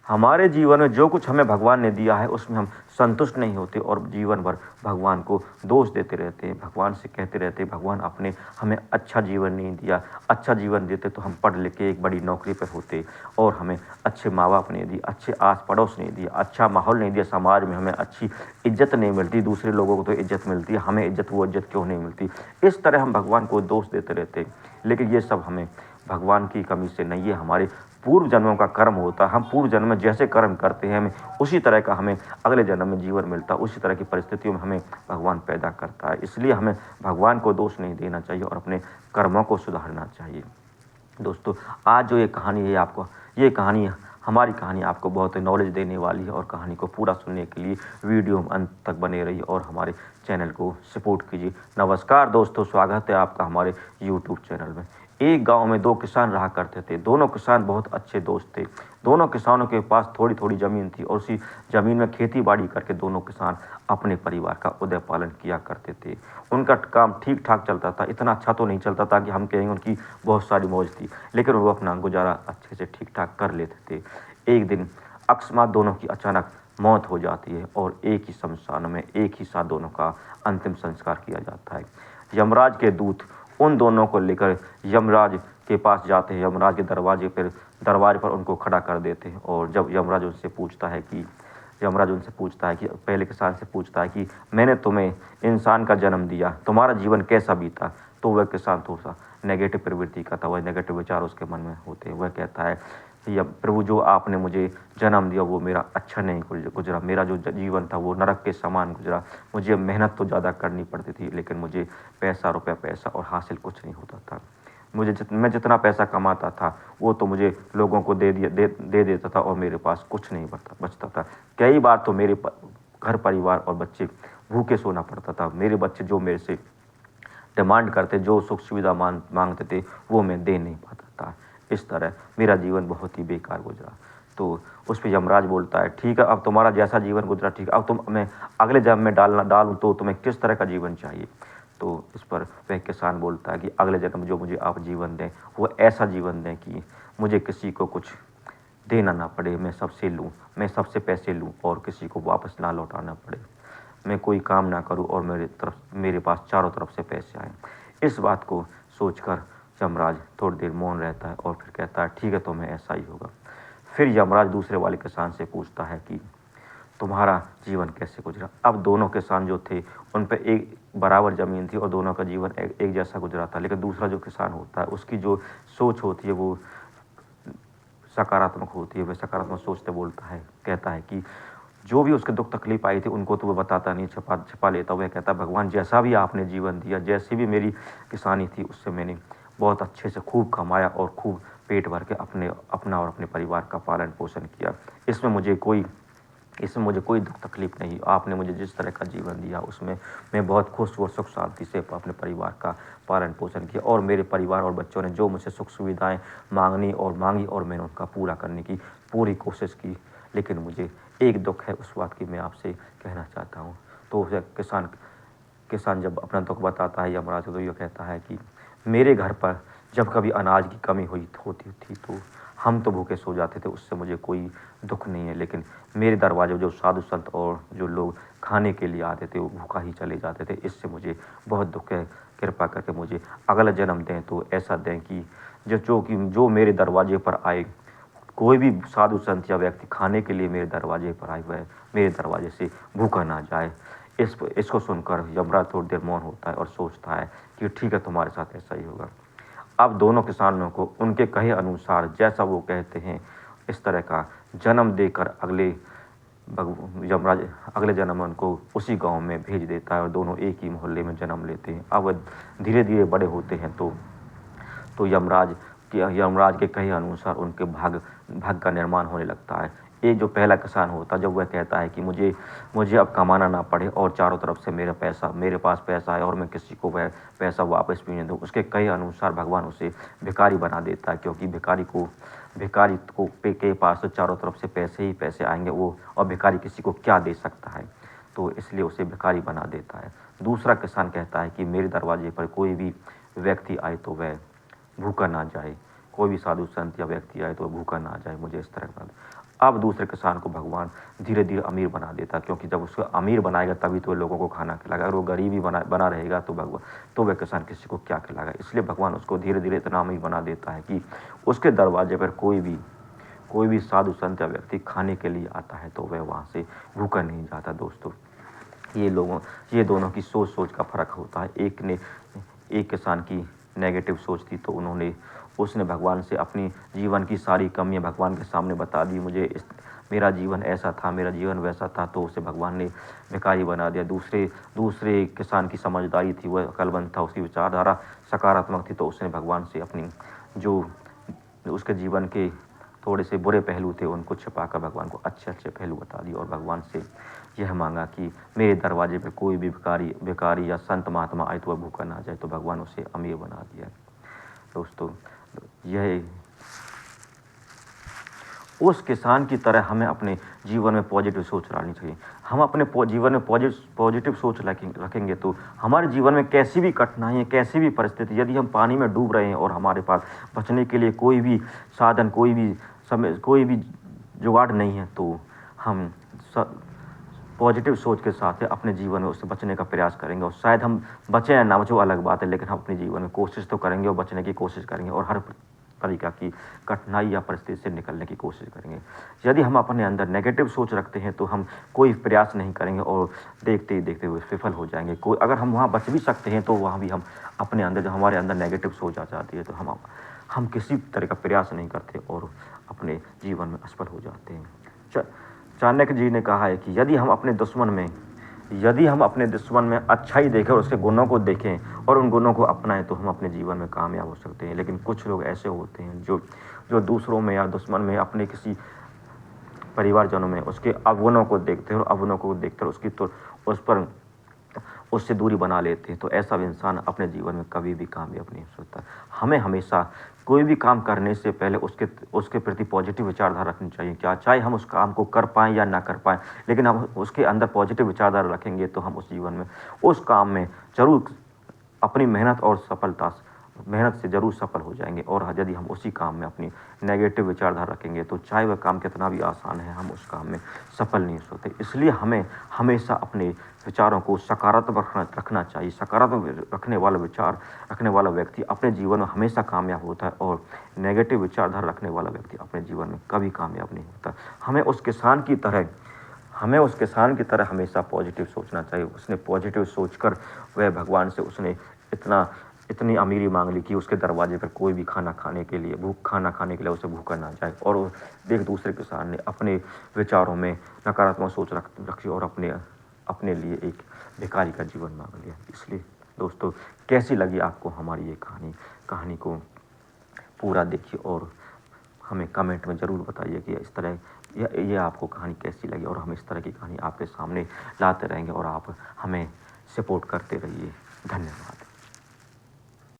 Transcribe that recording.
हमारे जीवन में जो कुछ हमें भगवान ने दिया है उसमें हम संतुष्ट नहीं होते और जीवन भर भगवान को दोष देते रहते हैं, भगवान से कहते रहते हैं भगवान आपने हमें अच्छा जीवन नहीं दिया। अच्छा जीवन देते तो हम पढ़ लिख के एक बड़ी नौकरी पर होते और हमें अच्छे माँ बाप नहीं दिए, अच्छे आस पड़ोस नहीं दिया, अच्छा माहौल नहीं दिया, समाज में हमें अच्छी इज्जत नहीं मिलती। दूसरे लोगों को तो इज्जत मिलती है, हमें वो इज्जत क्यों नहीं मिलती। इस तरह हम भगवान को दोष देते रहते हैं, लेकिन ये सब हमें भगवान की कमी से नहीं है, हमारे पूर्व जन्मों का कर्म होता है। हम पूर्व जन्म में जैसे कर्म करते हैं हमें उसी तरह का हमें अगले जन्म में जीवन मिलता है, उसी तरह की परिस्थितियों में हमें भगवान पैदा करता है। इसलिए हमें भगवान को दोष नहीं देना चाहिए और अपने कर्मों को सुधारना चाहिए। दोस्तों, आज जो ये कहानी है आपको, ये कहानी हमारी कहानी आपको बहुत नॉलेज देने वाली है और कहानी को पूरा सुनने के लिए वीडियो अंत तक बने रहिए और हमारे चैनल को सपोर्ट कीजिए। नमस्कार दोस्तों, स्वागत है आपका हमारे यूट्यूब चैनल में। एक गांव में दो किसान रहा करते थे। दोनों किसान बहुत अच्छे दोस्त थे। दोनों किसानों के पास थोड़ी थोड़ी ज़मीन थी और उसी ज़मीन में खेती बाड़ी करके दोनों किसान अपने परिवार का उदय पालन किया करते थे। उनका काम ठीक ठाक चलता था, इतना अच्छा तो नहीं चलता था कि हम कहेंगे उनकी बहुत सारी मौज थी, लेकिन वो अपना गुजारा अच्छे से ठीक ठाक कर लेते थे। एक दिन अकस्मात दोनों की अचानक मौत हो जाती है और एक ही शमशान में एक ही साथ दोनों का अंतिम संस्कार किया जाता है। यमराज के दूत उन दोनों को लेकर यमराज के पास जाते हैं। यमराज के दरवाजे पर उनको खड़ा कर देते हैं और जब यमराज उनसे पूछता है कि पहले किसान से पूछता है कि मैंने तुम्हें इंसान का जन्म दिया, तुम्हारा जीवन कैसा बीता। तो वह किसान थोड़ा सा नेगेटिव प्रवृत्ति का था, वह नेगेटिव विचार उसके मन में होते हैं। वह कहता है या प्रभु, जो आपने मुझे जन्म दिया वो मेरा अच्छा नहीं गुजरा, मेरा जो जीवन था वो नरक के समान गुजरा। मुझे मेहनत तो ज़्यादा करनी पड़ती थी, लेकिन मुझे पैसा रुपया पैसा और हासिल कुछ नहीं होता था। मैं जितना पैसा कमाता था वो तो मुझे लोगों को दे देता था और मेरे पास कुछ नहीं बचता था। कई बार तो मेरे घर परिवार और बच्चे भूखे सोना पड़ता था। मेरे बच्चे जो मेरे से डिमांड करते, जो सुख सुविधा मांगते थे, वो मैं दे नहीं पाता था। इस तरह मेरा जीवन बहुत ही बेकार गुजरा। तो उस पर यमराज बोलता है, ठीक है, अब तुम्हारा जैसा जीवन गुजरा ठीक है, अब तुम मैं अगले जन्म में डालूँ तो तुम्हें किस तरह का जीवन चाहिए। तो इस पर वह किसान बोलता है कि अगले जन्म जो मुझे आप जीवन दें वो ऐसा जीवन दें कि मुझे किसी को कुछ देना ना पड़े, मैं सबसे पैसे लूँ और किसी को वापस ना लौटाना पड़े। मैं कोई काम ना करूं और मेरे पास चारों तरफ से पैसे आए। इस बात को सोचकर यमराज थोड़ी देर मौन रहता है और फिर कहता है, ठीक है, तो मैं ऐसा ही होगा। फिर यमराज दूसरे वाले किसान से पूछता है कि तुम्हारा जीवन कैसे गुजरा। अब दोनों किसान जो थे उन पर एक बराबर ज़मीन थी और दोनों का जीवन एक जैसा गुजरा था, लेकिन दूसरा जो किसान होता है उसकी जो सोच होती है वो सकारात्मक होती है। वह सकारात्मक सोचते बोलता है, कहता है कि जो भी उसके दुख तकलीफ आई थी उनको तो वह बताता नहीं, छपा लेता। वह कहता है, भगवान जैसा भी आपने जीवन दिया, जैसी भी मेरी किसानी थी, उससे मैंने बहुत अच्छे से खूब कमाया और खूब पेट भर के अपना और अपने परिवार का पालन पोषण किया। इसमें मुझे कोई दुख तकलीफ नहीं। आपने मुझे जिस तरह का जीवन दिया उसमें मैं बहुत खुश और सुख शांति से अपने परिवार का पालन पोषण किया और मेरे परिवार और बच्चों ने जो मुझसे सुख सुविधाएं मांगी और मैंने उनका पूरा करने की पूरी कोशिश की। लेकिन मुझे एक दुख है, उस बात की मैं आपसे कहना चाहता हूँ। तो किसान जब अपना दुख बताता है यमराज को, तो ये कहता है कि मेरे घर पर जब कभी अनाज की कमी होती थी तो हम तो भूखे सो जाते थे, उससे मुझे कोई दुख नहीं है। लेकिन मेरे दरवाजे जो साधु संत और जो लोग खाने के लिए आते थे वो भूखा ही चले जाते थे, इससे मुझे बहुत दुख है। कृपा करके मुझे अगला जन्म दें तो ऐसा दें कि जो मेरे दरवाजे पर आए, कोई भी साधु संत या व्यक्ति खाने के लिए मेरे दरवाजे पर आए हुए मेरे दरवाजे से भूखा ना जाए। इसको सुनकर यमराज थोड़ी देर मौन होता है और सोचता है कि ठीक है, तुम्हारे साथ ऐसा ही होगा। अब दोनों किसानों को उनके कहे अनुसार जैसा वो कहते हैं इस तरह का जन्म देकर यमराज अगले जन्म में उनको उसी गांव में भेज देता है और दोनों एक ही मोहल्ले में जन्म लेते हैं। अब धीरे धीरे बड़े होते हैं तो यमराज के कहे अनुसार उनके भाग्य का निर्माण होने लगता है। ये जो पहला किसान होता है, जब वह कहता है कि मुझे अब कमाना ना पड़े और चारों तरफ से मेरे पास पैसा है और मैं किसी को वह पैसा वापस भी नहीं दूँ, उसके कहे अनुसार भगवान उसे भिखारी बना देता है। क्योंकि भिखारी के पास तो चारों तरफ से पैसे ही पैसे आएंगे, और भिखारी किसी को क्या दे सकता है, तो इसलिए उसे भिखारी बना देता है। दूसरा किसान कहता है कि मेरे दरवाजे पर कोई भी व्यक्ति आए तो वह भूखा ना जाए, कोई भी साधु संत या व्यक्ति आए तो भूखा ना जाए, मुझे इस तरह का। अब दूसरे किसान को भगवान धीरे धीरे अमीर बना देता, क्योंकि जब उसको अमीर बनाएगा तभी तो लोगों को खाना खिलाएगा। अगर वो गरीब ही बना रहेगा तो भगवान तो वह किसान किसी को क्या खिलाएगा। इसलिए भगवान उसको धीरे धीरे इतना अमीर बना देता है कि उसके दरवाजे पर कोई भी साधु संत या व्यक्ति खाने के लिए आता है तो वह वहाँ से भूखा नहीं जाता। दोस्तों, ये दोनों की सोच का फ़र्क होता है। एक किसान की नेगेटिव सोच थी तो उसने भगवान से अपनी जीवन की सारी कमियां भगवान के सामने बता दी। मेरा जीवन ऐसा था, मेरा जीवन वैसा था, तो उसे भगवान ने भिखारी बना दिया। दूसरे किसान की समझदारी थी, वह अक्लमंद था, उसकी विचारधारा सकारात्मक थी, तो उसने भगवान से अपनी जो उसके जीवन के थोड़े से बुरे पहलू थे उनको छिपाकर भगवान को अच्छे पहलू बता दिए और भगवान से यह मांगा कि मेरे दरवाजे पे कोई भी भिखारी या संत महात्मा आए तो वह भूखा ना जाए, तो भगवान उसे अमीर बना दिया। दोस्तों, यह उस किसान की तरह हमें अपने जीवन में पॉजिटिव सोच लानी चाहिए। हम अपने जीवन में पॉजिटिव सोच रखेंगे तो हमारे जीवन में कैसी भी कठिनाई, कैसी भी परिस्थिति, यदि हम पानी में डूब रहे हैं और हमारे पास बचने के लिए कोई भी साधन, कोई भी जुगाड़ नहीं है, तो हम पॉजिटिव सोच के साथ अपने जीवन में उससे बचने का प्रयास करेंगे। और शायद हम बचें या ना बचें वो अलग बात है, लेकिन हम अपने जीवन में कोशिश तो करेंगे और बचने की कोशिश करेंगे और हर तरीक़ा की कठिनाई या परिस्थिति से निकलने की कोशिश करेंगे। यदि हम अपने अंदर नेगेटिव सोच रखते हैं तो हम कोई प्रयास नहीं करेंगे और देखते ही देखते हुए विफल हो जाएंगे। अगर हम वहाँ बच भी सकते हैं तो वहाँ भी हम अपने अंदर, जो हमारे अंदर नेगेटिव सोच आ जाती है, तो हम किसी तरह का प्रयास नहीं करते और अपने जीवन में असफल हो जाते हैं। चाणक्य जी ने कहा है कि यदि हम अपने दुश्मन में अच्छाई देखें और उसके गुणों को देखें और उन गुणों को अपनाएं तो हम अपने जीवन में कामयाब हो सकते हैं। लेकिन कुछ लोग ऐसे होते हैं जो दूसरों में या दुश्मन में, अपने किसी परिवारजनों में उसके अवगुणों को देखते हैं और अवगुणों को देखकर उससे दूरी बना लेते हैं। तो ऐसा इंसान अपने जीवन में कभी भी कामयाब नहीं हो सकता। हमें हमेशा कोई भी काम करने से पहले उसके प्रति पॉजिटिव विचारधारा रखनी चाहिए। चाहे हम उस काम को कर पाएँ या ना कर पाएँ, लेकिन हम उसके अंदर पॉजिटिव विचारधारा रखेंगे तो हम उस जीवन में, उस काम में ज़रूर अपनी मेहनत से ज़रूर सफल हो जाएंगे। और यदि हम उसी काम में अपनी नेगेटिव विचारधारा रखेंगे तो चाहे वह काम कितना भी आसान है, हम उस काम में सफल नहीं हो सकते। इसलिए हमें हमेशा अपने विचारों को सकारात्मक रखना चाहिए। सकारात्मक रखने वाला व्यक्ति अपने जीवन में हमेशा कामयाब होता है और नेगेटिव विचारधारा रखने वाला व्यक्ति अपने जीवन में कभी कामयाब नहीं होता। हमें उस किसान की तरह हमेशा पॉजिटिव सोचना चाहिए। उसने पॉजिटिव सोचकर वह भगवान से उसने इतनी अमीरी मांग ली कि उसके दरवाजे पर कोई भी खाना खाने के लिए उसे भूखा ना जाए। और एक दूसरे किसान ने अपने विचारों में नकारात्मक सोच रखी और अपने लिए एक भिखारी का जीवन मांग लिया। इसलिए दोस्तों, कैसी लगी आपको हमारी ये कहानी को पूरा देखिए और हमें कमेंट में ज़रूर बताइए कि इस तरह ये आपको कहानी कैसी लगी। और हम इस तरह की कहानी आपके सामने लाते रहेंगे और आप हमें सपोर्ट करते रहिए। धन्यवाद।